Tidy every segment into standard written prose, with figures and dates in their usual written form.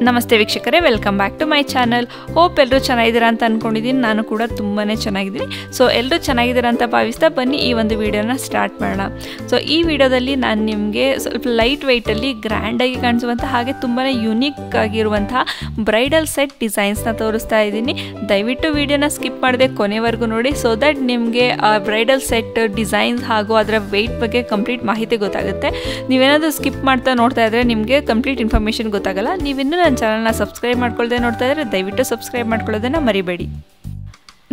ನಮಸ್ತೆ ವೀಕ್ಷಕರೇ, welcome back to my channel. Hope ಎಲ್ಲರೂ ಚೆನ್ನಾಗಿದ್ದೀರಾ ಅಂತ ಅಂದ್ಕೊಂಡಿದ್ದೀನಿ. ನಾನು ಕೂಡ ತುಂಬಾ ಚೆನ್ನಾಗಿದ್ದೀನಿ. ಸೊ ಎಲ್ಲರೂ ಚೆನ್ನಾಗಿದ್ದೀರಾ ಅಂತ ಭಾವಿಸ್ತಾ ಬನ್ನಿ ಈ ಒಂದು ವಿಡಿಯೋನ ಸ್ಟಾರ್ಟ್ ಮಾಡೋಣ. ಸೊ ಈ ವಿಡಿಯೋದಲ್ಲಿ ನಾನು ನಿಮಗೆ ಸ್ವಲ್ಪ ಲೈಟ್ ವೆಯ್ಟಲ್ಲಿ ಗ್ರ್ಯಾಂಡಾಗಿ ಕಾಣಿಸುವಂಥ ಹಾಗೆ ತುಂಬಾ ಯುನೀಕ್ ಆಗಿರುವಂತಹ ಬ್ರೈಡಲ್ ಸೆಟ್ ಡಿಸೈನ್ಸ್ನ ತೋರಿಸ್ತಾ ಇದ್ದೀನಿ. ದಯವಿಟ್ಟು ವಿಡಿಯೋನ ಸ್ಕಿಪ್ ಮಾಡದೆ ಕೊನೆವರೆಗೂ ನೋಡಿ, ಸೊ ದಟ್ ನಿಮಗೆ ಆ ಬ್ರೈಡಲ್ ಸೆಟ್ ಡಿಸೈನ್ಸ್ ಹಾಗೂ ಅದರ ವೆಯ್ಟ್ ಬಗ್ಗೆ ಕಂಪ್ಲೀಟ್ ಮಾಹಿತಿ ಗೊತ್ತಾಗುತ್ತೆ. ನೀವೇನಾದರೂ ಸ್ಕಿಪ್ ಮಾಡ್ತಾ ನೋಡ್ತಾ ಇದ್ದರೆ ನಿಮಗೆ ಕಂಪ್ಲೀಟ್ ಇನ್ಫಾರ್ಮೇಷನ್ ಗೊತ್ತಾಗಲ್ಲ. ನೀವಿನ್ನೂ ನನ್ನ ಚಾನಲ್ನ ಸಬ್ಸ್ಕ್ರೈಬ್ ಮಾಡ್ಕೊಳ್ಳದೆ ನೋಡ್ತಾ ಇದ್ದರೆ ದಯವಿಟ್ಟು ಸಬ್ಸ್ಕ್ರೈಬ್ ಮಾಡ್ಕೊಳ್ಳೋದನ್ನು ಮರಿಬೇಡಿ.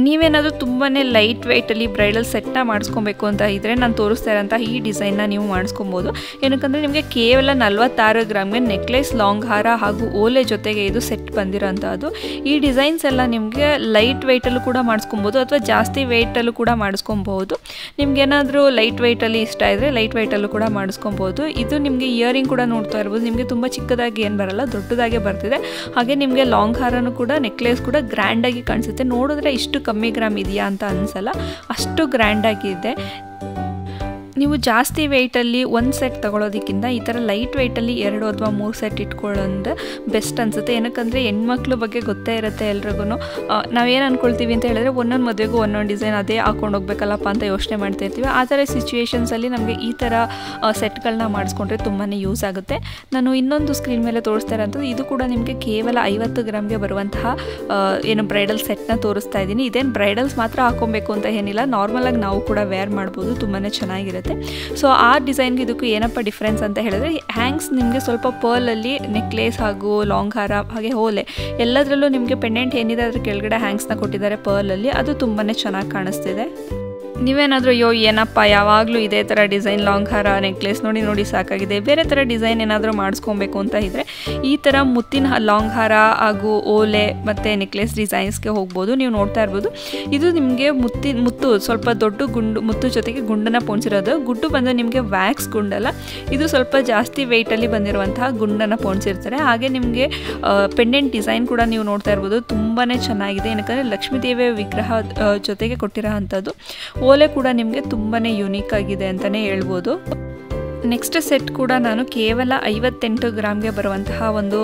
ನೀವೇನಾದರೂ ತುಂಬಾ ಲೈಟ್ ವೆಯ್ಟಲ್ಲಿ ಬ್ರೈಡಲ್ ಸೆಟ್ನ ಮಾಡಿಸ್ಕೊಬೇಕು ಅಂತ ಇದ್ದರೆ ನಾನು ತೋರಿಸ್ತಾ ಇರೋಂಥ ಈ ಡಿಸೈನ್ನ ನೀವು ಮಾಡಿಸ್ಕೊಬೋದು. ಏನಕ್ಕಂದರೆ ನಿಮಗೆ ಕೇವಲ 46 ಗ್ರಾಮ್ಗೆ ನೆಕ್ಲೆಸ್, ಲಾಂಗ್ ಹಾರ ಹಾಗೂ ಓಲೆ ಜೊತೆಗೆ ಇದು ಸೆಟ್ ಬಂದಿರೋಂಥದ್ದು. ಈ ಡಿಸೈನ್ಸ್ ಎಲ್ಲ ನಿಮಗೆ ಲೈಟ್ ವೆಯ್ಟಲ್ಲೂ ಕೂಡ ಮಾಡಿಸ್ಕೊಬೋದು ಅಥವಾ ಜಾಸ್ತಿ ವೆಯ್ಟಲ್ಲೂ ಕೂಡ ಮಾಡಿಸ್ಕೊಬೋದು. ನಿಮಗೇನಾದರೂ ಲೈಟ್ ವೆಯ್ಟಲ್ಲಿ ಇಷ್ಟ ಇದ್ದರೆ ಲೈಟ್ ವೆಯ್ಟಲ್ಲೂ ಕೂಡ ಮಾಡಿಸ್ಕೊಬೋದು. ಇದು ನಿಮಗೆ ಇಯರಿಂಗ್ ಕೂಡ ನೋಡ್ತಾ ಇರ್ಬೋದು. ನಿಮಗೆ ತುಂಬ ಚಿಕ್ಕದಾಗಿ ಏನು ಬರಲ್ಲ, ದೊಡ್ಡದಾಗೆ ಬರ್ತಿದೆ. ಹಾಗೆ ನಿಮಗೆ ಲಾಂಗ್ ಹಾರನೂ ಕೂಡ ನೆಕ್ಲೆಸ್ ಕೂಡ ಗ್ರ್ಯಾಂಡಾಗಿ ಕಾಣಿಸುತ್ತೆ. ನೋಡಿದ್ರೆ ಇಷ್ಟು ಕಮ್ಮಿ ಗ್ರಾಮ್ ಇದೆಯಾ ಅಂತ ಅನಿಸಲ್ಲ, ಅಷ್ಟು ಗ್ರ್ಯಾಂಡಾಗಿದೆ. ನೀವು ಜಾಸ್ತಿ ವೆಯ್ಟಲ್ಲಿ ಒಂದು ಸೆಟ್ ತೊಗೊಳೋದಕ್ಕಿಂತ ಈ ಥರ ಲೈಟ್ ವೆಯ್ಟಲ್ಲಿ 2 ಅಥವಾ 3 ಸೆಟ್ ಇಟ್ಕೊಳ್ಳೋದು ಬೆಸ್ಟ್ ಅನಿಸುತ್ತೆ. ಏನಕ್ಕಂದರೆ ಹೆಣ್ಮಕ್ಳ ಬಗ್ಗೆ ಗೊತ್ತೇ ಇರುತ್ತೆ ಎಲ್ರಿಗೂ. ನಾವೇನು ಅಂದ್ಕೊಳ್ತೀವಿ ಅಂತ ಹೇಳಿದ್ರೆ ಒಂದೊಂದು ಮದುವೆಗೂ ಒಂದೊಂದು ಡಿಸೈನ್ ಅದೇ ಹಾಕೊಂಡು ಹೋಗ್ಬೇಕಲ್ಲಪ್ಪ ಅಂತ ಯೋಚನೆ ಮಾಡ್ತಾ ಇರ್ತೀವಿ. ಆ ಥರ ಸಿಚುವೇಷನ್ಸಲ್ಲಿ ನಮಗೆ ಈ ಥರ ಸೆಟ್ಗಳನ್ನ ಮಾಡಿಸ್ಕೊಂಡ್ರೆ ತುಂಬಾ ಯೂಸ್ ಆಗುತ್ತೆ. ನಾನು ಇನ್ನೊಂದು ಸ್ಕ್ರೀನ್ ಮೇಲೆ ತೋರಿಸ್ತಾ ಇರೋಂಥದ್ದು ಇದು ಕೂಡ ನಿಮಗೆ ಕೇವಲ 50 ಗ್ರಾಮ್ಗೆ ಬರುವಂತಹ ಏನು ಬ್ರೈಡಲ್ ಸೆಟ್ನ ತೋರಿಸ್ತಾ ಇದ್ದೀನಿ. ಇದೇನು ಬ್ರೈಡಲ್ಸ್ ಮಾತ್ರ ಹಾಕೊಬೇಕು ಅಂತ ಏನಿಲ್ಲ, ನಾರ್ಮಲಾಗಿ ನಾವು ಕೂಡ ವೇರ್ ಮಾಡ್ಬೋದು, ತುಂಬಾ ಚೆನ್ನಾಗಿರುತ್ತೆ. ಸೊ ಆ ಡಿಸೈನ್ಗೆ ಇದಕ್ಕೂ ಏನಪ್ಪ ಡಿಫ್ರೆನ್ಸ್ ಅಂತ ಹೇಳಿದ್ರೆ, ಹ್ಯಾಂಗ್ಸ್ ನಿಮಗೆ ಸ್ವಲ್ಪ ಪರ್ಲಲ್ಲಿ ನೆಕ್ಲೇಸ್ ಹಾಗೂ ಲಾಂಗ್ ಹಾರ ಹಾಗೆ ಓಲೆ ಎಲ್ಲದರಲ್ಲೂ ನಿಮಗೆ ಪೆಂಡೆಂಟ್ ಏನಿದೆ ಅದ್ರ ಕೆಳಗಡೆ ಹ್ಯಾಂಗ್ಸ್ನ ಕೊಟ್ಟಿದ್ದಾರೆ ಪರ್ಲಲ್ಲಿ. ಅದು ತುಂಬಾ ಚೆನ್ನಾಗಿ ಕಾಣಿಸ್ತಿದೆ. ನೀವೇನಾದರೂ ಏನಪ್ಪ ಯಾವಾಗಲೂ ಇದೇ ಥರ ಡಿಸೈನ್ ಲಾಂಗ್ ಹಾರ ನೆಕ್ಲೆಸ್ ನೋಡಿ ಸಾಕಾಗಿದೆ, ಬೇರೆ ಥರ ಡಿಸೈನ್ ಏನಾದರೂ ಮಾಡಿಸ್ಕೊಬೇಕು ಅಂತ ಇದ್ದರೆ ಈ ಥರ ಮುತ್ತಿನ ಲಾಂಗ್ ಹಾರ ಹಾಗೂ ಓಲೆ ಮತ್ತು ನೆಕ್ಲೆಸ್ ಡಿಸೈನ್ಸ್ಗೆ ಹೋಗ್ಬೋದು. ನೀವು ನೋಡ್ತಾ ಇರ್ಬೋದು, ಇದು ನಿಮಗೆ ಮುತ್ತು ಸ್ವಲ್ಪ ದೊಡ್ಡ ಗುಂಡು ಮುತ್ತು ಜೊತೆಗೆ ಗುಂಡನ್ನು ಪೋಣಿಸಿರೋದು. ಗುಡ್ಡು ಬಂದು ನಿಮಗೆ ವ್ಯಾಕ್ಸ್ ಗುಂಡಲ್ಲ, ಇದು ಸ್ವಲ್ಪ ಜಾಸ್ತಿ ವೆಯ್ಟಲ್ಲಿ ಬಂದಿರುವಂತಹ ಗುಂಡನ್ನು ಪೋಣಿಸಿರ್ತಾರೆ. ಹಾಗೆ ನಿಮಗೆ ಪೆಂಡೆಂಟ್ ಡಿಸೈನ್ ಕೂಡ ನೀವು ನೋಡ್ತಾ ಇರ್ಬೋದು, ತುಂಬಾ ಚೆನ್ನಾಗಿದೆ. ಏನಕ್ಕಂದರೆ ಲಕ್ಷ್ಮೀ ದೇವಿಯ ವಿಗ್ರಹ ಜೊತೆಗೆ ಕೊಟ್ಟಿರೋ ಅಂಥದ್ದು. ಓಲೆ ಕೂಡ ನಿಮಗೆ ತುಂಬಾ ಯುನೀಕ್ ಆಗಿದೆ ಅಂತಲೇ ಹೇಳ್ಬೋದು. ನೆಕ್ಸ್ಟ್ ಸೆಟ್ ಕೂಡ ನಾನು ಕೇವಲ 58 ಗ್ರಾಮ್ಗೆ ಬರುವಂತಹ ಒಂದು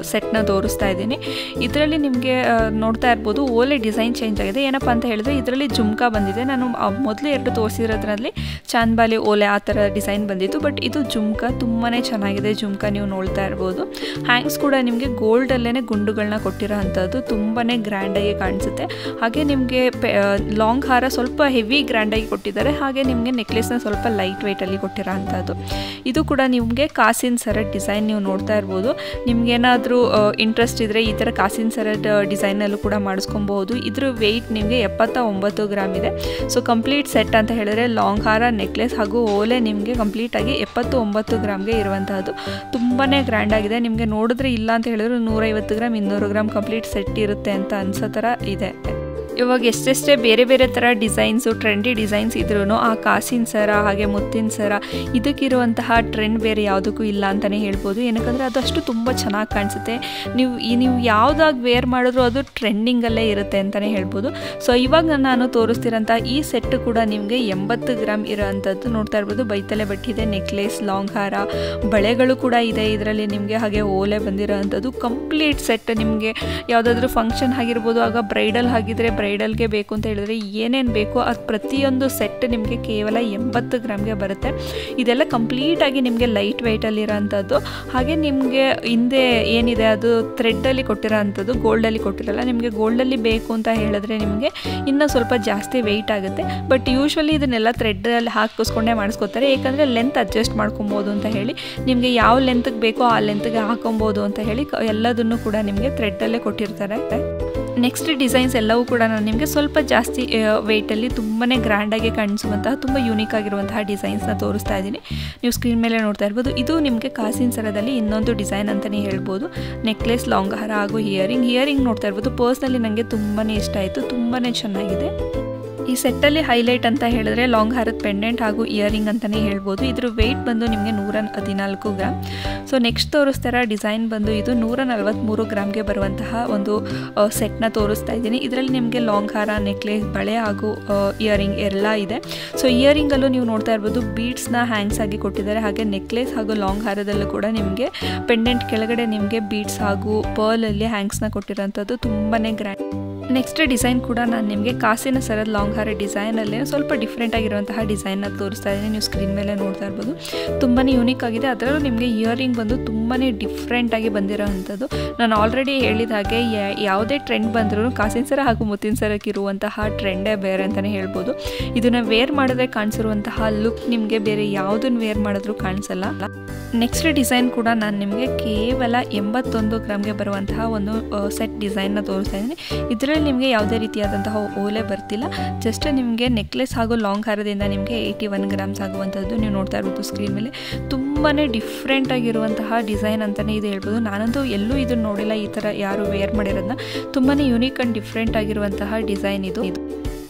ಸೆಟ್ನ ತೋರಿಸ್ತಾ ಇದ್ದೀನಿ. ಇದರಲ್ಲಿ ನಿಮಗೆ ನೋಡ್ತಾ ಇರ್ಬೋದು ಓಲೆ ಡಿಸೈನ್ ಚೇಂಜ್ ಆಗಿದೆ. ಏನಪ್ಪ ಅಂತ ಹೇಳಿದ್ರೆ ಇದರಲ್ಲಿ ಜುಮ್ಕಾ ಬಂದಿದೆ. ನಾನು ಮೊದಲು 2 ತೋರಿಸಿರೋದ್ರಲ್ಲಿ ಚಾಂದ್ಬಾಲಿ ಓಲೆ ಆ ಥರ ಡಿಸೈನ್ ಬಂದಿತ್ತು, ಬಟ್ ಇದು ಜುಮ್ಕಾ ತುಂಬಾ ಚೆನ್ನಾಗಿದೆ. ಜುಮ್ಕಾ ನೀವು ನೋಡ್ತಾ ಇರ್ಬೋದು. ಹ್ಯಾಂಗ್ಸ್ ಕೂಡ ನಿಮಗೆ ಗೋಲ್ಡಲ್ಲೇ ಗುಂಡುಗಳನ್ನ ಕೊಟ್ಟಿರೋ ಅಂಥದ್ದು, ತುಂಬಾ ಗ್ರ್ಯಾಂಡಾಗಿ ಕಾಣಿಸುತ್ತೆ. ಹಾಗೆ ನಿಮಗೆ ಲಾಂಗ್ ಹಾರ ಸ್ವಲ್ಪ ಹೆವಿ ಗ್ರ್ಯಾಂಡಾಗಿ ಕೊಟ್ಟಿದ್ದಾರೆ. ಹಾಗೆ ನಿಮಗೆ ನೆಕ್ಲೆಸ್ನ ಸ್ವಲ್ಪ ಲೈಟ್ ವೆಯ್ಟಲ್ಲಿ ಕೊಟ್ಟಿರೋ ಅಂಥದ್ದು. ಇದು ಕೂಡ ನಿಮಗೆ ಕಾಸಿನ ಸರ ಡಿಸೈನ್ ನೀವು ನೋಡ್ತಾ ಇರ್ಬೋದು. ನಿಮ್ಗೇನಾದರೂ ಇಂಟ್ರೆಸ್ಟ್ ಇದ್ದರೆ ಈ ಥರ ಕಾಸಿನ ಸರದ ಡಿಸೈನಲ್ಲೂ ಕೂಡ ಮಾಡಿಸ್ಕೊಬಹುದು. ಇದ್ರ ವೆಯ್ಟ್ ನಿಮಗೆ 79 ಗ್ರಾಮ್ ಇದೆ. ಸೊ ಕಂಪ್ಲೀಟ್ ಸೆಟ್ ಅಂತ ಹೇಳಿದ್ರೆ ಲಾಂಗ್ ಹಾರ ನೆಕ್ಲೆಸ್ ಹಾಗೂ ಓಲೆ ನಿಮಗೆ ಕಂಪ್ಲೀಟಾಗಿ 79 ಗ್ರಾಮ್ಗೆ ಇರುವಂತಹದ್ದು. ತುಂಬಾ ಗ್ರ್ಯಾಂಡ್ ಆಗಿದೆ. ನಿಮಗೆ ನೋಡಿದ್ರೆ ಇಲ್ಲ ಅಂತ ಹೇಳಿದ್ರೆ 150 ಗ್ರಾಮ್ 200 ಗ್ರಾಮ್ ಕಂಪ್ಲೀಟ್ ಸೆಟ್ ಇರುತ್ತೆ ಅಂತ ಅನ್ಸೋ ಥರ ಇದೆ. ಇವಾಗ ಎಷ್ಟೆಷ್ಟೇ ಬೇರೆ ಬೇರೆ ಥರ ಡಿಸೈನ್ಸು ಟ್ರೆಂಡಿ ಡಿಸೈನ್ಸ್ ಇದ್ರೂ ಆ ಕಾಸಿನ ಸರ ಹಾಗೆ ಮುತ್ತಿನ ಸರ ಇದಕ್ಕಿರುವಂತಹ ಟ್ರೆಂಡ್ ಬೇರೆ ಯಾವುದಕ್ಕೂ ಇಲ್ಲ ಅಂತಲೇ ಹೇಳ್ಬೋದು. ಏನಕ್ಕಂದರೆ ಅದು ಅಷ್ಟು ತುಂಬ ಚೆನ್ನಾಗಿ ಕಾಣಿಸುತ್ತೆ. ನೀವು ಯಾವುದಾಗಿ ವೇರ್ ಮಾಡಿದ್ರು ಅದು ಟ್ರೆಂಡಿಂಗಲ್ಲೇ ಇರುತ್ತೆ ಅಂತಲೇ ಹೇಳ್ಬೋದು. ಸೊ ಇವಾಗ ನಾನು ತೋರಿಸ್ತಿರೋಂಥ ಈ ಸೆಟ್ ಕೂಡ ನಿಮಗೆ 80 ಗ್ರಾಮ್ ಇರೋವಂಥದ್ದು ನೋಡ್ತಾ ಇರ್ಬೋದು. ಬೈತಲೆ ಬಟ್ಟಿದೆ, ನೆಕ್ಲೆಸ್, ಲಾಂಗ್ ಹಾರ, ಬಳೆಗಳು ಕೂಡ ಇದೆ ಇದರಲ್ಲಿ ನಿಮಗೆ. ಹಾಗೆ ಓಲೆ ಬಂದಿರೋ ಅಂಥದ್ದು ಕಂಪ್ಲೀಟ್ ಸೆಟ್. ನಿಮಗೆ ಯಾವುದಾದ್ರೂ ಫಂಕ್ಷನ್ ಆಗಿರ್ಬೋದು, ಆಗ ಬ್ರೈಡಲ್ ಆಗಿದ್ರೆ ಬ್ರೈಡಲ್ಗೆ ಬೇಕು ಅಂತ ಹೇಳಿದ್ರೆ ಏನೇನು ಬೇಕೋ ಅದು ಪ್ರತಿಯೊಂದು ಸೆಟ್ ನಿಮಗೆ ಕೇವಲ 80 ಗ್ರಾಮ್ಗೆ ಬರುತ್ತೆ. ಇದೆಲ್ಲ ಕಂಪ್ಲೀಟಾಗಿ ನಿಮಗೆ ಲೈಟ್ ವೆಯ್ಟಲ್ಲಿರೋ ಅಂಥದ್ದು. ಹಾಗೆ ನಿಮಗೆ ಹಿಂದೆ ಏನಿದೆ ಅದು ಥ್ರೆಡ್ಡಲ್ಲಿ ಕೊಟ್ಟಿರೋ ಅಂಥದ್ದು, ಗೋಲ್ಡಲ್ಲಿ ಕೊಟ್ಟಿರಲ್ಲ. ನಿಮಗೆ ಗೋಲ್ಡಲ್ಲಿ ಬೇಕು ಅಂತ ಹೇಳಿದ್ರೆ ನಿಮಗೆ ಇನ್ನೂ ಸ್ವಲ್ಪ ಜಾಸ್ತಿ ವೆಯ್ಟ್ ಆಗುತ್ತೆ. ಬಟ್ ಯೂಶ್ವಲಿ ಇದನ್ನೆಲ್ಲ ಥ್ರೆಡ್ಡಲ್ಲಿ ಹಾಕಿಸ್ಕೊಂಡೇ ಮಾಡಿಸ್ಕೊತಾರೆ. ಏಕೆಂದರೆ ಲೆಂತ್ ಅಡ್ಜಸ್ಟ್ ಮಾಡ್ಕೊಬೋದು ಅಂತ ಹೇಳಿ, ನಿಮಗೆ ಯಾವ ಲೆಂತ್ಗೆ ಬೇಕೋ ಆ ಲೆಂತ್ಗೆ ಹಾಕೊಬೋದು ಅಂತ ಹೇಳಿ ಎಲ್ಲದನ್ನು ಕೂಡ ನಿಮಗೆ ಥ್ರೆಡ್ಡಲ್ಲೇ ಕೊಟ್ಟಿರ್ತಾರೆ. ನೆಕ್ಸ್ಟ್ ಡಿಸೈನ್ಸ್ ಎಲ್ಲವೂ ಕೂಡ ನಾನು ನಿಮಗೆ ಸ್ವಲ್ಪ ಜಾಸ್ತಿ ವೆಯ್ಟಲ್ಲಿ ತುಂಬಾ ಗ್ರ್ಯಾಂಡಾಗಿ ಕಾಣಿಸುವಂತಹ ತುಂಬ ಯೂನಿಕ್ ಆಗಿರುವಂತಹ ಡಿಸೈನ್ಸ್ನ ತೋರಿಸ್ತಾ ಇದ್ದೀನಿ. ನೀವು ಸ್ಕ್ರೀನ್ ಮೇಲೆ ನೋಡ್ತಾ ಇರ್ಬೋದು. ಇದು ನಿಮಗೆ ಕಾಸಿನ ಸರದಲ್ಲಿ ಇನ್ನೊಂದು ಡಿಸೈನ್ ಅಂತಲೇ ಹೇಳ್ಬೋದು. ನೆಕ್ಲೆಸ್, ಲಾಂಗ್ ಹಾರ ಹಾಗೂ ಇಯರಿಂಗ್ ನೋಡ್ತಾ ಇರ್ಬೋದು. ಪರ್ಸ್ನಲಿ ನನಗೆ ತುಂಬಾ ಇಷ್ಟ ಆಯಿತು, ತುಂಬಾ ಚೆನ್ನಾಗಿದೆ. ಈ ಸೆಟ್ಟಲ್ಲಿ ಹೈಲೈಟ್ ಅಂತ ಹೇಳಿದ್ರೆ ಲಾಂಗ್ ಹಾರದ ಪೆಂಡೆಂಟ್ ಹಾಗೂ ಇಯರಿಂಗ್ ಅಂತಲೇ ಹೇಳ್ಬೋದು. ಇದ್ರ ವೆಯ್ಟ್ ಬಂದು ನಿಮಗೆ 114 ಗ್ರಾಮ್. ಸೊ ನೆಕ್ಸ್ಟ್ ತೋರಿಸ್ತಾರ ಡಿಸೈನ್ ಬಂದು ಇದು 143 ಗ್ರಾಮ್ಗೆ ಬರುವಂತಹ ಒಂದು ಸೆಟ್ನ ತೋರಿಸ್ತಾ ಇದ್ದೀನಿ. ಇದರಲ್ಲಿ ನಿಮಗೆ ಲಾಂಗ್ ಹಾರ, ನೆಕ್ಲೆಸ್, ಬಳೆ ಹಾಗೂ ಇಯರಿಂಗ್ ಎಲ್ಲ ಇದೆ. ಸೊ ಇಯರಿಂಗಲ್ಲೂ ನೀವು ನೋಡ್ತಾ ಇರ್ಬೋದು ಬೀಡ್ಸ್ನ ಹ್ಯಾಂಗ್ಸ್ ಆಗಿ ಕೊಟ್ಟಿದ್ದಾರೆ. ಹಾಗೆ ನೆಕ್ಲೆಸ್ ಹಾಗೂ ಲಾಂಗ್ ಹಾರದಲ್ಲೂ ಕೂಡ ನಿಮಗೆ ಪೆಂಡೆಂಟ್ ಕೆಳಗಡೆ ನಿಮಗೆ ಬೀಡ್ಸ್ ಹಾಗೂ ಪರ್ಲಲ್ಲಿ ಹ್ಯಾಂಗ್ಸ್ನ ಕೊಟ್ಟಿರೋಂಥದ್ದು ತುಂಬಾ ಗ್ರ್ಯಾಂಡ್. ನೆಕ್ಸ್ಟ್ ಡಿಸೈನ್ ಕೂಡ ನಾನು ನಿಮಗೆ ಕಾಸಿನ ಸರದ ಲಾಂಗ್ ಹಾರ ಡಿಸೈನಲ್ಲೇ ಸ್ವಲ್ಪ ಡಿಫ್ರೆಂಟ್ ಆಗಿರುವಂತಹ ಡಿಸೈನ್ನ ತೋರಿಸ್ತಾ ಇದ್ದೀನಿ. ನೀವು ಸ್ಕ್ರೀನ್ ಮೇಲೆ ನೋಡ್ತಾ ಇರ್ಬೋದು, ತುಂಬಾ ಯೂನಿಕ್ ಆಗಿದೆ. ಅದರಲ್ಲೂ ನಿಮಗೆ ಇಯರಿಂಗ್ ಬಂದು ತುಂಬಾ ಡಿಫ್ರೆಂಟಾಗಿ ಬಂದಿರೋ ಅಂಥದ್ದು. ನಾನು ಆಲ್ರೆಡಿ ಹೇಳಿದ ಹಾಗೆ ಯಾವುದೇ ಟ್ರೆಂಡ್ ಬಂದರೂ ಕಾಸಿನ ಸರ ಹಾಗೂ ಮುತ್ತಿನ ಸರಕ್ಕೆ ಇರುವಂತಹ ಟ್ರೆಂಡೇ ಬೇರೆ ಅಂತಲೇ ಹೇಳ್ಬೋದು. ಇದನ್ನು ವೇರ್ ಮಾಡಿದ್ರೆ ಕಾಣಿಸಿರುವಂತಹ ಲುಕ್ ನಿಮಗೆ ಬೇರೆ ಯಾವುದನ್ನು ವೇರ್ ಮಾಡಿದ್ರೂ ಕಾಣಿಸಲ್ಲ. ನೆಕ್ಸ್ಟ್ ಡಿಸೈನ್ ಕೂಡ ನಾನು ನಿಮಗೆ ಕೇವಲ 81 ಗ್ರಾಮ್ಗೆ ಬರುವಂತಹ ಒಂದು ಸೆಟ್ ಡಿಸೈನ್ನ ತೋರಿಸ್ತಾ ಇದ್ದೀನಿ. ಇದರಲ್ಲಿ ನಿಮಗೆ ಯಾವುದೇ ರೀತಿಯಾದಂತಹ ಓಲೆ ಬರ್ತಿಲ್ಲ. ಜಸ್ಟ್ ನಿಮಗೆ ನೆಕ್ಲೆಸ್ ಹಾಗೂ ಲಾಂಗ್ ಹಾರದಿಂದ ನಿಮಗೆ 81 ಗ್ರಾಮ್ಸ್ ಆಗುವಂಥದ್ದು ನೀವು ನೋಡ್ತಾ ಇರ್ಬೋದು ಸ್ಕ್ರೀನ್ ಮೇಲೆ. ತುಂಬಾ ಡಿಫ್ರೆಂಟ್ ಆಗಿರುವಂತಹ ಡಿಸೈನ್ ಅಂತಲೇ ಇದು ಹೇಳ್ಬೋದು. ನಾನಂತೂ ಎಲ್ಲೂ ಇದನ್ನು ನೋಡಿಲ್ಲ, ಈ ಥರ ಯಾರು ವೇರ್ ಮಾಡಿರೋದನ್ನ. ತುಂಬಾ ಯೂನಿಕ್ ಆ್ಯಂಡ್ ಡಿಫ್ರೆಂಟ್ ಆಗಿರುವಂತಹ ಡಿಸೈನ್ ಇದು.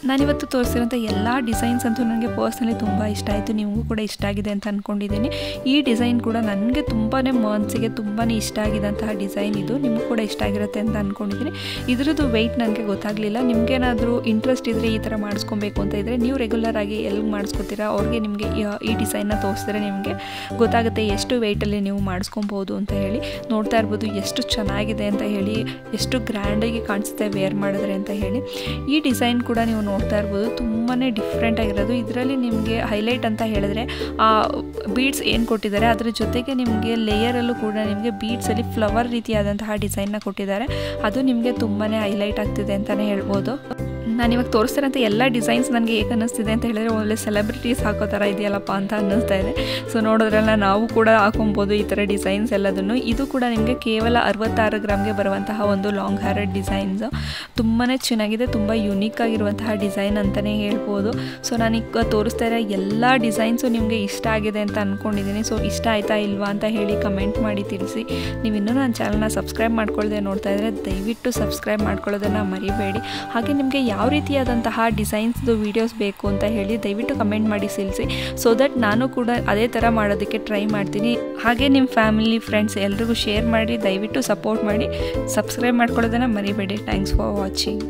ನಾನಿವತ್ತು ತೋರಿಸಿರೋಂಥ ಎಲ್ಲ ಡಿಸೈನ್ಸ್ ಅಂತೂ ನನಗೆ ಪರ್ಸ್ನಲಿ ತುಂಬ ಇಷ್ಟ ಆಯಿತು. ನಿಮಗೂ ಕೂಡ ಇಷ್ಟ ಆಗಿದೆ ಅಂತ ಅಂದ್ಕೊಂಡಿದ್ದೀನಿ. ಈ ಡಿಸೈನ್ ಕೂಡ ನನಗೆ ತುಂಬಾ ಮನಸ್ಸಿಗೆ ತುಂಬಾ ಇಷ್ಟ ಆಗಿದಂತಹ ಡಿಸೈನ್ ಇದು. ನಿಮಗೂ ಕೂಡ ಇಷ್ಟ ಆಗಿರುತ್ತೆ ಅಂತ ಅಂದ್ಕೊಂಡಿದ್ದೀನಿ. ಇದ್ರದ್ದು ವೆಯ್ಟ್ ನನಗೆ ಗೊತ್ತಾಗಲಿಲ್ಲ. ನಿಮಗೇನಾದರೂ ಇಂಟ್ರೆಸ್ಟ್ ಇದ್ದರೆ ಈ ಥರ ಮಾಡಿಸ್ಕೊಬೇಕು ಅಂತ ಇದ್ದರೆ ನೀವು ರೆಗ್ಯುಲರ್ ಆಗಿ ಎಲ್ಲಿ ಮಾಡಿಸ್ಕೊತೀರಾ ಅವ್ರಿಗೆ ನಿಮಗೆ ಈ ಡಿಸೈನ್ನ ತೋರಿಸಿದ್ರೆ ನಿಮಗೆ ಗೊತ್ತಾಗುತ್ತೆ ಎಷ್ಟು ವೆಯ್ಟಲ್ಲಿ ನೀವು ಮಾಡಿಸ್ಕೊಬೋದು ಅಂತ ಹೇಳಿ. ನೋಡ್ತಾ ಇರ್ಬೋದು ಎಷ್ಟು ಚೆನ್ನಾಗಿದೆ ಅಂತ ಹೇಳಿ, ಎಷ್ಟು ಗ್ರ್ಯಾಂಡಾಗಿ ಕಾಣಿಸುತ್ತೆ ವೇರ್ ಮಾಡಿದ್ರೆ ಅಂತ ಹೇಳಿ. ಈ ಡಿಸೈನ್ ಕೂಡ ನೀವು ನೋಡ್ತಾ ಇರ್ಬೋದು ತುಂಬಾ ಡಿಫ್ರೆಂಟ್ ಆಗಿರೋದು. ಇದರಲ್ಲಿ ನಿಮಗೆ ಹೈಲೈಟ್ ಅಂತ ಹೇಳಿದ್ರೆ ಆ ಬೀಡ್ಸ್ ಏನು ಕೊಟ್ಟಿದ್ದಾರೆ ಅದ್ರ ಜೊತೆಗೆ ನಿಮಗೆ ಲೇಯರಲ್ಲೂ ಕೂಡ ನಿಮಗೆ ಬೀಡ್ಸಲ್ಲಿ ಫ್ಲವರ್ ರೀತಿಯಾದಂತಹ ಡಿಸೈನ್ನ ಕೊಟ್ಟಿದ್ದಾರೆ. ಅದು ನಿಮಗೆ ತುಂಬಾ ಹೈಲೈಟ್ ಆಗ್ತಿದೆ ಅಂತಲೇ ಹೇಳ್ಬೋದು. ನಾನಿವಾಗ ತೋರಿಸ್ತಿರೋಂಥ ಎಲ್ಲ ಡಿಸೈನ್ಸ್ ನನಗೆ ಹೇಗೆ ಅನ್ನಿಸ್ತಿದೆ ಅಂತ ಹೇಳಿದ್ರೆ ಒಳ್ಳೆ ಸೆಲೆಬ್ರಿಟೀಸ್ ಹಾಕೋ ಥರ ಇದೆಯಲ್ಲಪ್ಪ ಅಂತ ಅನ್ನಿಸ್ತಾ ಇದೆ. ಸೊ ನೋಡೋದ್ರಲ್ಲ ನಾವು ಕೂಡ ಹಾಕೊಬೋದು ಈ ಥರ ಡಿಸೈನ್ಸ್ ಎಲ್ಲದನ್ನು. ಇದು ಕೂಡ ನಿಮಗೆ ಕೇವಲ 66 ಗ್ರಾಮ್ಗೆ ಬರುವಂತಹ ಒಂದು ಲಾಂಗ್ ಹಾರ ಡಿಸೈನ್ಸು. ತುಂಬಾ ಚೆನ್ನಾಗಿದೆ, ತುಂಬ ಯುನೀಕ್ ಆಗಿರುವಂತಹ ಡಿಸೈನ್ ಅಂತಲೇ ಹೇಳ್ಬೋದು. ಸೊ ನಾನೀಗ ತೋರಿಸ್ತಾ ಇರೋ ಎಲ್ಲ ಡಿಸೈನ್ಸು ನಿಮಗೆ ಇಷ್ಟ ಆಗಿದೆ ಅಂತ ಅಂದ್ಕೊಂಡಿದ್ದೀನಿ. ಸೊ ಇಷ್ಟ ಆಯಿತಾ ಇಲ್ವಾ ಅಂತ ಹೇಳಿ ಕಮೆಂಟ್ ಮಾಡಿ ತಿಳಿಸಿ. ನೀವು ಇನ್ನೂ ನನ್ನ ಚಾನಲ್ನ ಸಬ್ಸ್ಕ್ರೈಬ್ ಮಾಡ್ಕೊಳ್ಳದೆ ನೋಡ್ತಾ ಇದ್ದರೆ ದಯವಿಟ್ಟು ಸಬ್ಸ್ಕ್ರೈಬ್ ಮಾಡ್ಕೊಳ್ಳೋದನ್ನು ಮರಿಬೇಡಿ. ಹಾಗೆ ನಿಮಗೆ ಯಾವ ರೀತಿಯಾದಂತಹ ಡಿಸೈನ್ಸ್ದು ವೀಡಿಯೋಸ್ ಬೇಕು ಅಂತ ಹೇಳಿ ದಯವಿಟ್ಟು ಕಮೆಂಟ್ ಮಾಡಿ ತಿಳಿಸಿ. ಸೊ ದಟ್ ನಾನು ಕೂಡ ಅದೇ ಥರ ಮಾಡೋದಕ್ಕೆ ಟ್ರೈ ಮಾಡ್ತೀನಿ. ಹಾಗೆ ನಿಮ್ಮ ಫ್ಯಾಮಿಲಿ, ಫ್ರೆಂಡ್ಸ್ ಎಲ್ರಿಗೂ ಶೇರ್ ಮಾಡಿ, ದಯವಿಟ್ಟು ಸಪೋರ್ಟ್ ಮಾಡಿ, ಸಬ್ಸ್ಕ್ರೈಬ್ ಮಾಡ್ಕೊಳ್ಳೋದನ್ನು ಮರಿಬೇಡಿ. Thanks for watching.